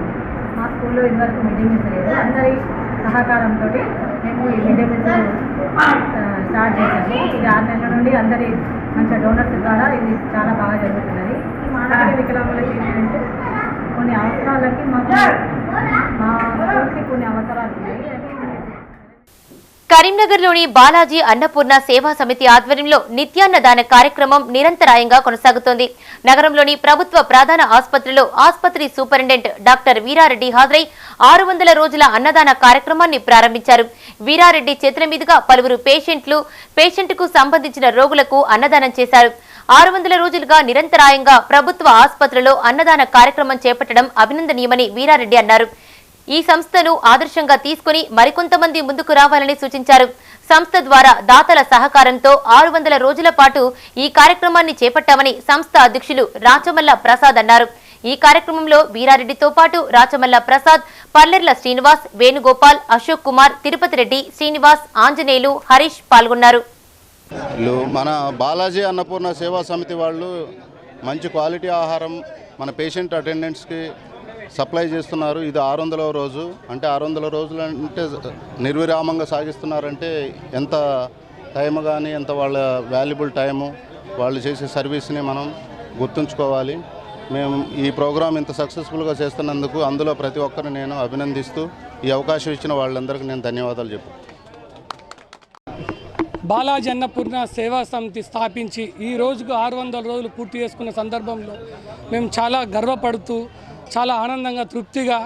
మా స్కూల్లో ఇదివరకు మిడ్ డే మీల్స్ లేదు. అందరి సహకారంతో మేము ఈ మిడ్ డే మీల్స్ స్టార్ట్ చేశాము. ఇది 6 నెలల నుండి అందరి మంచి డోనర్స్ ద్వారా ఇది చాలా బాగా జరుగుతున్నది. మానసిక వికలాంగులకి ఏంటంటే కొన్ని అవసరాలకి మా స్కూల్కి కొన్ని అవసరాలు ఉన్నాయి. కరీంనగర్లోని బాలాజీ అన్నపూర్ణ సేవా సమితి ఆధ్వర్యంలో నిత్యాన్నదాన కార్యక్రమం నిరంతరాయంగా కొనసాగుతోంది. నగరంలోని ప్రభుత్వ ప్రధాన ఆసుపత్రిలో ఆసుపత్రి సూపరింటెండెంట్ డాక్టర్ వీరారెడ్డి హాజరై 600 రోజుల అన్నదాన కార్యక్రమాన్ని ప్రారంభించారు. వీరారెడ్డి చేతుల మీదుగా పలువురు పేషెంట్కు సంబంధించిన రోగులకు అన్నదానం చేశారు. 600 రోజులుగా నిరంతరాయంగా ప్రభుత్వ ఆసుపత్రిలో అన్నదాన కార్యక్రమం చేపట్టడం అభినందనీయమని వీరారెడ్డి అన్నారు. ఈ సంస్థను ఆదర్శంగా తీసుకుని మరికొంతమంది ముందుకు రావాలని సూచించారు. సంస్థ ద్వారా దాతల సహకారంతో 600 రోజుల పాటు ఈ కార్యక్రమాన్ని చేపట్టామని సంస్థ అధ్యక్షులు రాచమల్ల ప్రసాద్ అన్నారు. ఈ కార్యక్రమంలో వీరారెడ్డితో పాటు రాచమల్ల ప్రసాద్, పల్లెర్ల శ్రీనివాస్, వేణుగోపాల్, అశోక్ కుమార్, తిరుపతి రెడ్డి, శ్రీనివాస్, ఆంజనేయులు, హరీష్ పాల్గొన్నారు. మన బాలాజీ అన్నపూర్ణ సేవా సమితి వాళ్ళు మంచి క్వాలిటీ ఆహారం మన పేషెంట్ అటెండెంట్స్కి సప్లై చేస్తున్నారు. ఇది 600వ రోజు. అంటే 600 రోజులు అంటే నిర్విరామంగా సాగిస్తున్నారంటే ఎంత టైం కానీ ఎంత వాళ్ళ వాల్యుబుల్ టైము వాళ్ళు చేసే సర్వీస్ని మనం గుర్తుంచుకోవాలి. మేము ఈ ప్రోగ్రాం ఇంత సక్సెస్ఫుల్గా చేస్తున్నందుకు అందులో ప్రతి ఒక్కరిని నేను అభినందిస్తూ ఈ అవకాశం ఇచ్చిన వాళ్ళందరికీ నేను ధన్యవాదాలు చెప్తాను. బాలాజీ అన్నపూర్ణ సేవా సమితి స్థాపించి ఈ రోజుకు 600 రోజులు పూర్తి చేసుకున్న సందర్భంలో మేము చాలా గర్వపడుతూ చాలా ఆనందంగా తృప్తిగా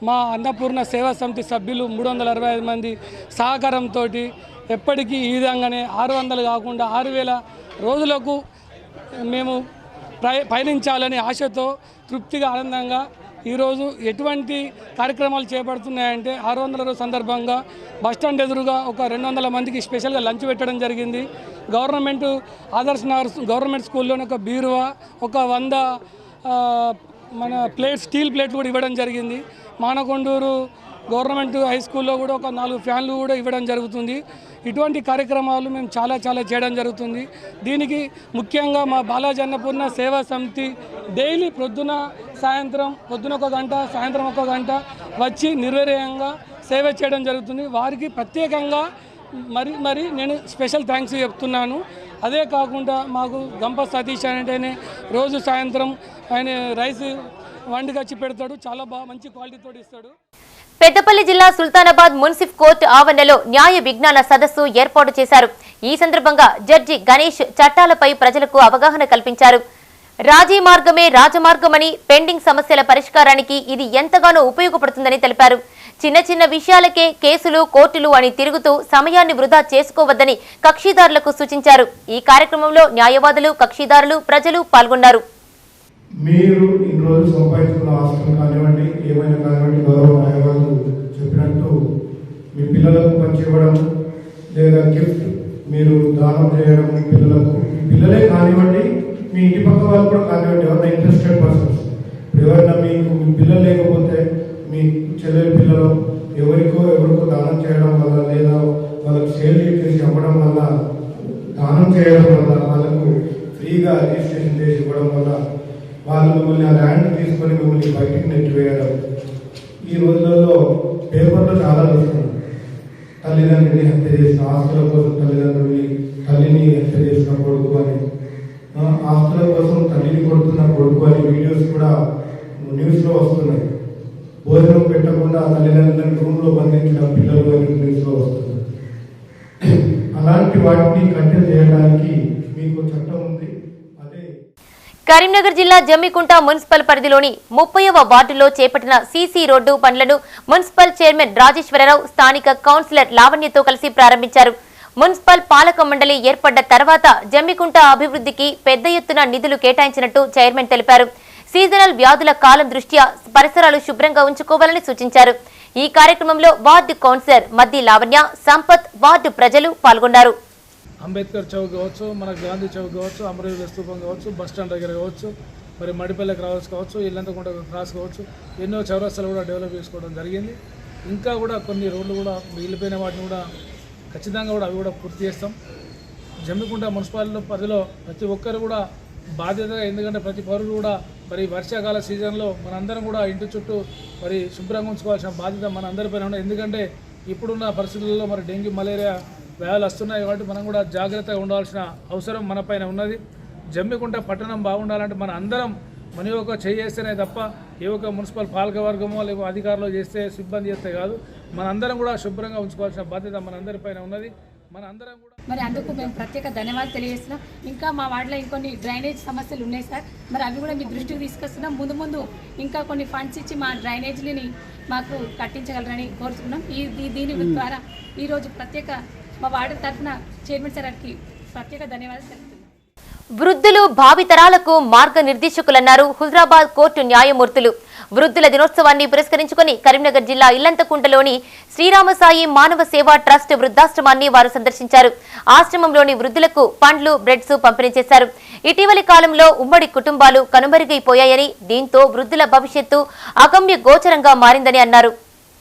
మా అన్నపూర్ణ సేవా సమితి సభ్యులు 365 మంది సహకారంతో ఎప్పటికీ ఈ విధంగానే 600 కాకుండా 6000 రోజులకు మేము పయనించాలని ఆశతో తృప్తిగా ఆనందంగా ఈరోజు ఎటువంటి కార్యక్రమాలు చేపడుతున్నాయంటే 600 రోజు సందర్భంగా బస్టాండ్ ఎదురుగా ఒక 200 మందికి స్పెషల్గా లంచ్ పెట్టడం జరిగింది. గవర్నమెంట్ ఆదర్శ్ నగర్ గవర్నమెంట్ స్కూల్లోని ఒక బీరువా, ఒక 100 మన స్టీల్ ప్లేట్లు కూడా ఇవ్వడం జరిగింది. మానకొండూరు గవర్నమెంట్ హై స్కూల్లో కూడా ఒక 4 ఫ్యాన్లు కూడా ఇవ్వడం జరుగుతుంది. ఇటువంటి కార్యక్రమాలు మేము చాలా చేయడం జరుగుతుంది. దీనికి ముఖ్యంగా మా బాలాజీ అన్నపూర్ణ సేవా సమితి డైలీ పొద్దున 1 గంట సాయంత్రం 1 గంట వచ్చి నిర్వీర్యంగా సేవ చేయడం జరుగుతుంది. వారికి ప్రత్యేకంగా మరి నేను స్పెషల్ థ్యాంక్స్ చెప్తున్నాను. అదే కాకుండా మాకు గంప సతీష్ అంటేనే రోజు సాయంత్రం ఆయన రైస్ వండికొచ్చి పెడతాడు. చాలా మంచి క్వాలిటీతో ఇస్తాడు. పెద్దపల్లి జిల్లా సుల్తానాబాద్ మున్సిఫ్ కోర్టు ఆవరణలో న్యాయ విజ్ఞాన సదస్సు ఏర్పాటు చేశారు. ఈ సందర్భంగా జడ్జి గణేష్ చట్టాలపై ప్రజలకు అవగాహన కల్పించారు. రాజీ మార్గమే రాజమార్గమని, పెండింగ్ సమస్యల పరిష్కారానికి ఇది ఎంతగానో ఉపయోగపడుతుందని తెలిపారు. చిన్న విషయాలకే కేసులు, కోర్టులు అని తిరుగుతూ సమయాన్ని వృధా చేసుకోవద్దని కక్షిదారులకు సూచించారు. ఈ కార్యక్రమంలో న్యాయవాదులు, కక్షిదారులు, ప్రజలు పాల్గొన్నారు. మీరు ఈ రోజు సంపాదించుకున్న ఆస్తులు కానివ్వండి, ఏమైనా కానివ్వండి, గౌరవ న్యాయవాదులు చెప్పినట్టు మీ పిల్లలకు పంచివ్వడం లేదా గిఫ్ట్ మీరు దానం చేయడం, మీ పిల్లలే కానివ్వండి, మీ ఇంటి పక్క వాళ్ళు కూడా కానివ్వండి, ఎవరైనా ఇంట్రెస్టెడ్ పర్సన్స్, ఎవరైనా మీకు మీ పిల్లలు లేకపోతే మీ చెల్లెల పిల్లలు ఎవరికో దానం చేయడం వల్ల లేదా వాళ్ళకి సేల్ చేసి అమ్మడం వల్ల, దానం చేయడం వల్ల, వాళ్ళకు ఫ్రీగా రిజిస్ట్రేషన్ చేసి ఇవ్వడం వల్ల వాళ్ళు మిమ్మల్ని ఆ ల్యాండ్ తీసుకొని మిమ్మల్ని బయటికి నెట్టివేయడం. ఈ రోజులలో పేపర్లో చాలా చూస్తున్నాం. తల్లిదండ్రులని హత్య చేసిన, ఆస్తుల కోసం తల్లిని హత్య చేసిన కొడుకు అని, ఆస్తుల కోసం తల్లిని కొడుతున్న కొడుకు అని వీడియోస్ కూడా న్యూస్లో వస్తున్నాయి. భోజనం పెట్టకుండా తల్లిదండ్రులను రూమ్లో బంధించిన పిల్లలు అని న్యూస్లో వస్తున్నాయి. అలాంటి వాటిని కట్టెలు చేయడానికి మీకు చట్టం ఉంది. కరీంనగర్ జిల్లా జమ్మికుంట మున్సిపల్ పరిధిలోని 30వ వార్డులో చేపట్టిన సీసీ రోడ్డు పనులను మున్సిపల్ చైర్మన్ రాజేశ్వరరావు స్థానిక కౌన్సిలర్ లావణ్యతో కలిసి ప్రారంభించారు. మున్సిపల్ పాలక మండలి ఏర్పడ్డ తర్వాత జమ్మికుంట అభివృద్ధికి పెద్ద ఎత్తున నిధులు కేటాయించినట్టు చైర్మన్ తెలిపారు. సీజనల్ వ్యాధుల కాలం దృష్ట్యా పరిసరాలు శుభ్రంగా ఉంచుకోవాలని సూచించారు. ఈ కార్యక్రమంలో వార్డు కౌన్సిలర్ మద్ది లావణ్య, సంపత్, వార్డు ప్రజలు పాల్గొన్నారు. అంబేద్కర్ చౌక్ కావచ్చు, మనకు గాంధీ చౌక్ కావచ్చు, అమరవీరుల స్తూపం కావచ్చు, బస్టాండ్ దగ్గర కావచ్చు, మరి మడిపల్లె క్రాస్ కావచ్చు, ఇల్లంతకుంట క్రాస్ కావచ్చు, ఎన్నో చౌరస్తాలు కూడా డెవలప్ చేసుకోవడం జరిగింది. ఇంకా కూడా కొన్ని రోడ్లు కూడా మిగిలిపోయిన వాటిని కూడా ఖచ్చితంగా కూడా అవి కూడా పూర్తి చేస్తాం. జమ్మికుంట మున్సిపాలిటీ పరిధిలో ప్రతి ఒక్కరు కూడా బాధ్యతగా, ఎందుకంటే ప్రతి పౌరులు కూడా మరి వర్షాకాల సీజన్లో మనందరం కూడా ఇంటి చుట్టూ మరి శుభ్రంగా ఉంచుకోవాల్సిన బాధ్యత మన అందరిపైన ఉంది. ఎందుకంటే ఇప్పుడున్న పరిస్థితుల్లో మరి డెంగ్యూ మలేరియా వ్యాధులు వస్తున్నాయి కాబట్టి మనం కూడా జాగ్రత్తగా ఉండాల్సిన అవసరం మన పైన ఉన్నది. జమ్మికుంట పట్టణం బాగుండాలంటే మన అందరం మన యొక్క చేస్తేనే తప్ప ఏ ఒక్క మున్సిపల్ పాలకవర్గమో లేకపోతే అధికారులు చేస్తే సిబ్బంది చేస్తే కాదు, మనందరం కూడా శుభ్రంగా ఉంచుకోవాల్సిన బాధ్యత మనందరిపైన ఉన్నది. మనందరం కూడా మరి అందుకు మేము ప్రత్యేక ధన్యవాదాలు తెలియజేస్తున్నాం. ఇంకా మా వార్డులో ఇంకొన్ని డ్రైనేజ్ సమస్యలు ఉన్నాయి సార్, మరి అవి కూడా మీ దృష్టికి తీసుకొస్తున్నాం. ముందు ఇంకా కొన్ని ఫండ్స్ ఇచ్చి మా డ్రైనేజీని మాకు కట్టించగలరని కోరుతున్నాం. దీని ద్వారా ఈరోజు ప్రత్యేక మా వార్డు తరఫున చైర్మన్ సార్కి ప్రత్యేక ధన్యవాదాలు తెలుపుతున్నాం. వృద్ధులు భావితరాలకు మార్గనిర్దేశకులన్నారు హుజరాబాద్ కోర్టు న్యాయమూర్తులు. వృద్ధుల దినోత్సవాన్ని పురస్కరించుకుని కరీంనగర్ జిల్లా ఇల్లంతకుంటలోని శ్రీరామసాయి మానవ సేవా ట్రస్ట్ వృద్ధాశ్రమాన్ని వారు సందర్శించారు. ఆశ్రమంలోని వృద్ధులకు పండ్లు, బ్రెడ్స్ పంపిణీ చేశారు. ఇటీవలి కాలంలో ఉమ్మడి కుటుంబాలు కనుమరుగైపోయాయని, దీంతో వృద్ధుల భవిష్యత్తు అగమ్య గోచరంగా మారిందని అన్నారు.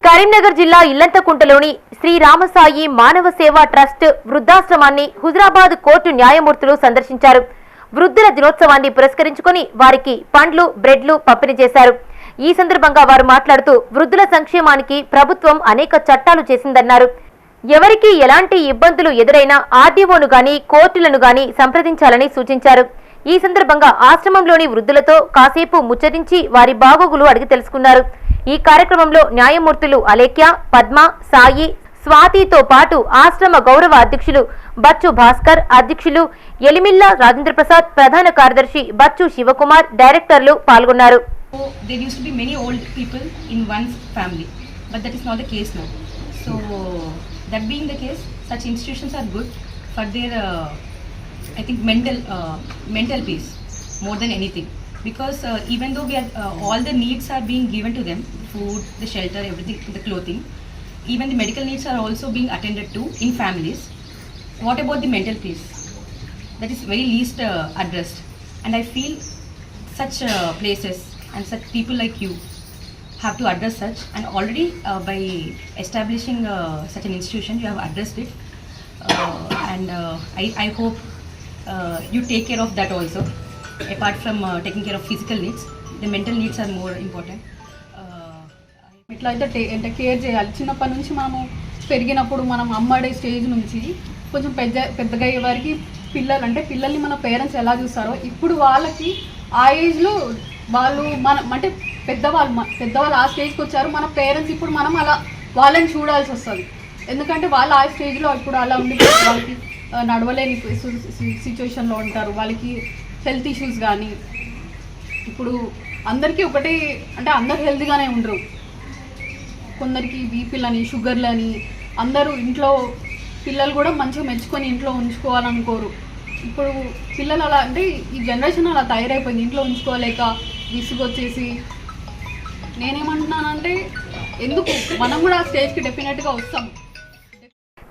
కరీంనగర్ జిల్లా ఇల్లంతకుంటలోని శ్రీరామసాయి మానవ సేవా ట్రస్ట్ వృద్ధాశ్రమాన్ని హుజరాబాద్ కోర్టు న్యాయమూర్తులు సందర్శించారు. వృద్ధుల దినోత్సవాన్ని పురస్కరించుకుని వారికి పండ్లు, బ్రెడ్లు పంపిణీ చేశారు. ఈ సందర్భంగా వారు మాట్లాడుతూ వృద్ధుల సంక్షేమానికి ప్రభుత్వం అనేక చట్టాలు చేసిందన్నారు. ఎవరికి ఎలాంటి ఇబ్బందులు ఎదురైనా ఆర్డీఓను గాని కోర్టులను గాని సంప్రదించాలని సూచించారు. ఈ సందర్భంగా ఆశ్రమంలోని వృద్ధులతో కాసేపు ముచ్చరించి వారి బాగోగులు అడిగి తెలుసుకున్నారు. ఈ కార్యక్రమంలో న్యాయమూర్తులు అలేఖ్య, పద్మ, సాయి, స్వాతితో పాటు ఆశ్రమ గౌరవ అధ్యక్షులు బచ్చు భాస్కర్, అధ్యక్షులు ఎలిమిల్లా రాజేంద్ర ప్రసాద్, ప్రధాన కార్యదర్శి బచ్చు శివకుమార్, డైరెక్టర్లు పాల్గొన్నారు. There used to be many old people in one family, but that is not the case now. So that being the case, such institutions are good for their I think mental peace more than anything, because even though we are all the needs are being given to them, food, the shelter, everything, the clothing, even the medical needs are also being attended to in families. What about the mental peace? That is very least addressed, and I feel such places and such people like you have to address such, and already by establishing such an institution you have addressed it, and I hope you take care of that also. Apart from taking care of physical needs, the mental needs are more important. ఇట్లా అయితే care చేయాలి. చిన్నప్పటి నుంచి మనము పెరిగినప్పుడు మనం అమ్మడే stage నుంచి కొంచెం పెద్దగా అయ్యే వారికి పిల్లల్ని మన పేరెంట్స్ ఎలా చూస్తారో ఇప్పుడు వాళ్ళకి ఆ ఏజ్లో వాళ్ళు అంటే పెద్దవాళ్ళు ఆ స్టేజ్కి వచ్చారు. మన పేరెంట్స్ ఇప్పుడు మనం అలా వాళ్ళని చూడాల్సి వస్తుంది. ఎందుకంటే వాళ్ళు ఆ స్టేజ్లో ఇప్పుడు అలా ఉండి వాళ్ళకి నడవలేని సిచ్యువేషన్లో ఉంటారు. వాళ్ళకి హెల్త్ ఇష్యూస్ కానీ ఇప్పుడు అందరికీ ఒకటే అంటే అందరు హెల్తీగానే ఉండరు. కొందరికి బీపీలని, షుగర్లని, అందరూ ఇంట్లో పిల్లలు కూడా మంచిగా మెచ్చుకొని ఇంట్లో ఉంచుకోవాలనుకోరు. ఇప్పుడు పిల్లలు అలా అంటే ఈ జనరేషన్ అలా తయారైపోయింది, ఇంట్లో ఉంచుకోలేక విసుగొచ్చేసి. నేనేమంటున్నానంటే ఎందుకు మనం కూడా ఆ స్టేజ్కి డెఫినెట్గా వస్తాం.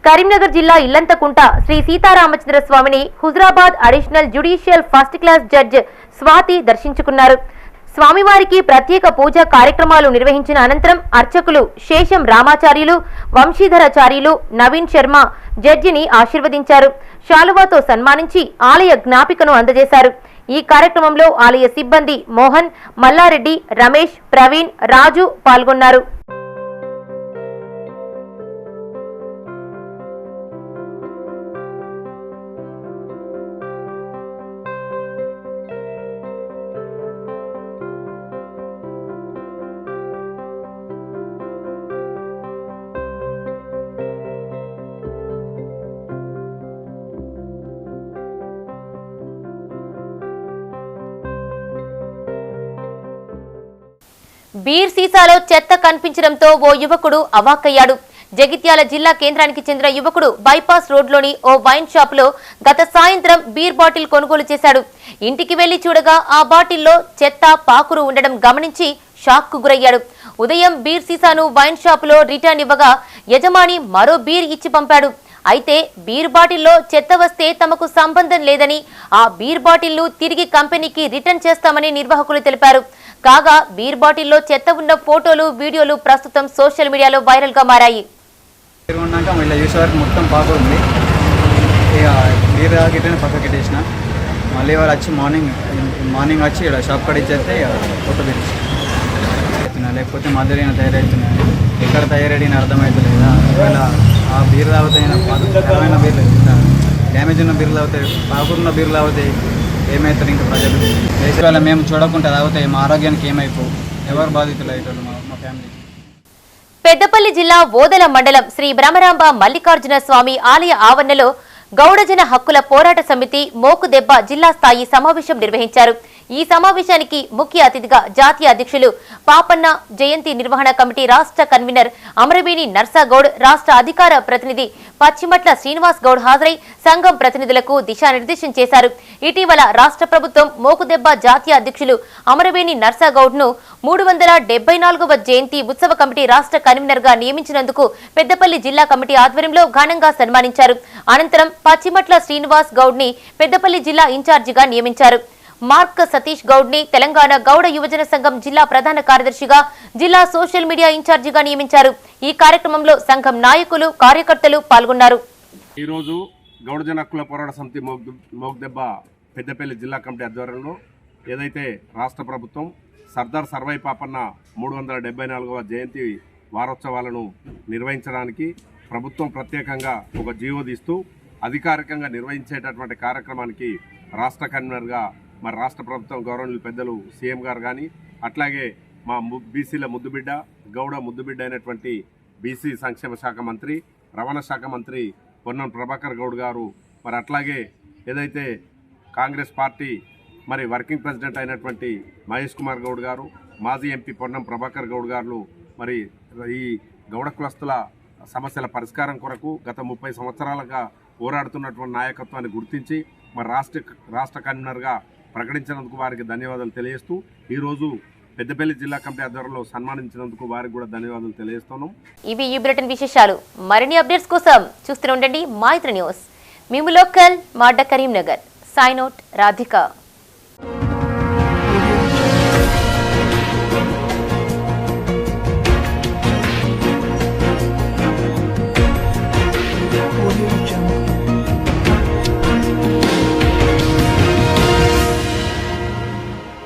కరీంనగర్ జిల్లా ఇల్లంతకుంట శ్రీ సీతారామచంద్ర స్వామిని Huzurabad additional judicial first class judge Swathi దర్శించుకున్నారు. స్వామివారికి ప్రత్యేక పూజా కార్యక్రమాలు నిర్వహించిన అనంతరం అర్చకులు శేషం రామాచార్యులు, వంశీధరాచార్యులు, నవీన్ శర్మ జడ్జిని ఆశీర్వదించారు. శాలువాతో సన్మానించి ఆలయ జ్ఞాపికను అందజేశారు. ఈ కార్యక్రమంలో ఆలయ సిబ్బంది మోహన్, మల్లారెడ్డి, రమేష్, ప్రవీణ్, రాజు పాల్గొన్నారు. బీర్ సీసాలో చెత్త కనిపించడంతో ఓ యువకుడు అవాక్కయ్యాడు. జగిత్యాల జిల్లా కేంద్రానికి చెందిన యువకుడు బైపాస్ రోడ్లోని ఓ వైన్ షాప్ లో గత సాయంత్రం బీర్ బాటిల్ కొనుగోలు చేశాడు. ఇంటికి వెళ్లి చూడగా ఆ బాటిల్లో చెత్త, పాకురు ఉండడం గమనించి షాక్ కు గురయ్యాడు. ఉదయం బీర్ సీసాను వైన్ షాప్ లో రిటర్న్ ఇవ్వగా యజమాని మరో బీర్ ఇచ్చి పంపాడు. అయితే బీర్ బాటిల్లో చెత్త వస్తే తమకు సంబంధం లేదని, ఆ బీర్ బాటిల్ను తిరిగి కంపెనీకి రిటర్న్ చేస్తామని నిర్వాహకులు తెలిపారు. కాగా బీర్ బాటిల్లో చెత్త ఉన్న ఫోటోలు, వీడియోలు ప్రస్తుతం సోషల్ మీడియాలో వైరల్ గా మారాయి. మొత్తం పాకు ఉంది, ఇక బీర్ గిట్ట పక్కకి పెట్టేసిన. మళ్ళీ వారు వచ్చి మార్నింగ్ వచ్చి ఇక్కడ షాప్ కాడ ఇచ్చేస్తే ఫోటో తెచ్చి తయారవుతున్నా లేకపోతే మధ్యలో తయారవుతున్నాయి. ఎక్కడ తయారయ్యని అర్థమవుతలేదా? ఒకవేళ ఆ బీర్ తాగుతాయినా ఖరాబైన బీర్లు డ్యామేజ్ ఉన్న బీర్లు తాగుతాయి, పాకున్న బీర్లు తాగుతాయి, ఏమవుతారు ఇంకా ప్రజలు? వేసేవాళ్ళ మేము చూడకుండా తాగుతాయి, మా ఆరోగ్యానికి ఏమైపో? ఎవరు బాధితులు అవుతారు? మా ఫ్యామిలీ. పెద్దపల్లి జిల్లా ఓదెల మండలం శ్రీ బ్రహ్మరాంబ మల్లికార్జున స్వామి ఆలయ ఆవరణలో గౌడజన హక్కుల పోరాట సమితి మోకుదెబ్బ జిల్లా స్థాయి సమావేశం నిర్వహించారు. ఈ సమావేశానికి ముఖ్య అతిథిగా జాతీయ అధ్యక్షులు పాపన్న జయంతి నిర్వహణ కమిటీ రాష్ట్ర కన్వీనర్ అమరవేణి నర్సాగౌడ్, రాష్ట్ర అధికార ప్రతినిధి పచ్చిమట్ల శ్రీనివాస్ గౌడ్ హాజరై సంఘం ప్రతినిధులకు దిశానిర్దేశం చేశారు. ఇటీవల రాష్ట్ర ప్రభుత్వం మోకుదెబ్బ జాతీయ అధ్యక్షులు అమరవేణి నర్సాగౌడ్ ను 374వ జయంతి ఉత్సవ కమిటీ రాష్ట్ర కన్వీనర్ గా నియమించినందుకు పెద్దపల్లి జిల్లా కమిటీ ఆధ్వర్యంలో ఘనంగా సన్మానించారు. అనంతరం పచ్చిమట్ల శ్రీనివాస్ గౌడ్ ని పెద్దపల్లి జిల్లా ఇన్ఛార్జిగా నియమించారు. మార్క్ సతీష్ గౌడ్ ని తెలంగాణ గౌడ యువజన సంఘం జిల్లా ప్రధాన కార్యదర్శిగా, జిల్లా సోషల్ మీడియా ఇన్ఛార్జిగా నియమించారు. ఈ కార్యక్రమంలో సంఘం నాయకులు, కార్యకర్తలు పాల్గొన్నారు. ఈరోజు గౌడజన హక్కుల పోరాట సమితి మోగ్దెబ్బ పెద్దపల్లి జిల్లా కమిటీ ఆధ్వర్యంలో ఏదైతే రాష్ట్ర ప్రభుత్వం సర్దార్ సర్వై పాపన్న 374వ జయంతి వారోత్సవాలను నిర్వహించడానికి ప్రభుత్వం ప్రత్యేకంగా ఒక జీవో తీస్తూ అధికారికంగా నిర్వహించేటటువంటి కార్యక్రమానికి రాష్ట్ర కన్వీనర్గా మరి రాష్ట్ర ప్రభుత్వం గౌరవనీయులు పెద్దలు సీఎం గారు కానీ, అట్లాగే మా బీసీల ముద్దుబిడ్డ, గౌడ ముద్దుబిడ్డ అయినటువంటి బీసీ సంక్షేమ శాఖ మంత్రి, రవాణా శాఖ మంత్రి పొన్నం ప్రభాకర్ గౌడ్ గారు, మరి అట్లాగే ఏదైతే కాంగ్రెస్ పార్టీ మరి వర్కింగ్ ప్రెసిడెంట్ అయినటువంటి మహేష్ కుమార్ గౌడ్ గారు, మాజీ ఎంపీ పొన్నం ప్రభాకర్ గౌడ్ గారు మరి ఈ గౌడ కులస్తుల సమస్యల పరిష్కారం కొరకు గత 30 సంవత్సరాలుగా పోరాడుతున్నటువంటి నాయకత్వాన్ని గుర్తించి మరి రాష్ట్ర కన్వీనర్గా ప్రకటించినందుకు వారికి ధన్యవాదాలు తెలియజేస్తూ ఈరోజు పెద్దపల్లి జిల్లా కమిటీ ఆధ్వర్యంలో సన్మానించినందుకు వారికి కూడా ధన్యవాదాలు తెలియజేస్తున్నాం. ఇవి ఈ బులెటిన్ విశేషాలు. మరిన్ని అప్డేట్స్ కోసం చూస్తూ ఉండండి మైత్రి న్యూస్. మేము లోకల్, మాడ్డ కరీంనగర్. Sign out Radhika.